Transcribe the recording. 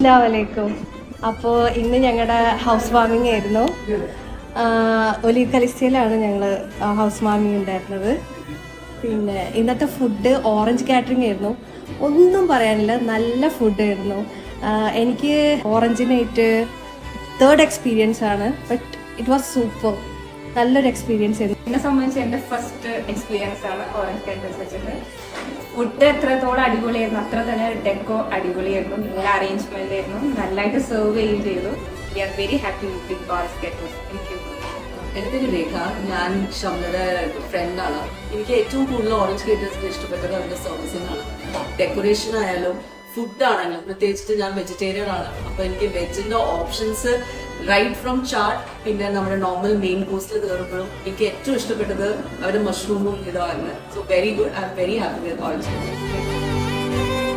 അസ്സലാമലൈക്കും. അപ്പോൾ ഇന്ന് ഞങ്ങളുടെ ഹൗസ് വാമിംഗ് ആയിരുന്നു. ഒലീവ് കലിസ്റ്റയിലാണ് ഞങ്ങൾ ഹൗസ് വാമിംഗ് ഉണ്ടായിരുന്നത്. പിന്നെ ഇന്നത്തെ ഫുഡ് ഓറഞ്ച് കാറ്ററിംഗ് ആയിരുന്നു. ഒന്നും പറയാനില്ല, നല്ല ഫുഡായിരുന്നു. എനിക്ക് ഓറഞ്ചിനായിട്ട് തേർഡ് എക്സ്പീരിയൻസ് ആണ്, ബട്ട് ഇറ്റ് വാസ് സൂപ്പർ. നല്ലൊരു എക്സ്പീരിയൻസ് ആയിരുന്നു. എന്നെ സംബന്ധിച്ച് എൻ്റെ ഫസ്റ്റ് എക്സ്പീരിയൻസ് ആണ് ഓറഞ്ച് കാറ്ററിംഗ് വെച്ചിട്ട്. ഫുഡ് എത്രത്തോളം അടിപൊളിയായിരുന്നു അത്ര തന്നെ ഡെക്കോ അടിപൊളിയായിരുന്നു. നല്ല അറേഞ്ച്മെന്റ് ആയിരുന്നു, നല്ലതായിട്ട് സെർവ് ചെയ്യുകയും ചെയ്തു. We are very happy with orange catering. Thank you. എൻ്റെ പേര് രേഖ, ഞാൻ ഷംലയുടെ ഫ്രണ്ടാണ്. എനിക്ക് ഏറ്റവും കൂടുതൽ ഓറഞ്ച് കേറ്റേഴ്സിന് ഇഷ്ടപ്പെട്ടത് അവരുടെ സർവീസിംഗ് ആണ്. ഡെക്കറേഷൻ ആയാലും ഫുഡാണെങ്കിലും, പ്രത്യേകിച്ചിട്ട് ഞാൻ വെജിറ്റേറിയൻ ആണ്, അപ്പോൾ എനിക്ക് വെജിൻ്റെ ഓപ്ഷൻസ് റൈറ്റ് ഫ്രം ചാട്ട് പിന്നെ നമ്മുടെ നോർമൽ മെയിൻ കോഴ്സിൽ കയറുമ്പോഴും എനിക്ക് ഏറ്റവും ഇഷ്ടപ്പെട്ടത് അവരുടെ മഷ്റൂമും ഇതായിരുന്നു. So very good, I am very happy with orange കേറ്റേഴ്സ്.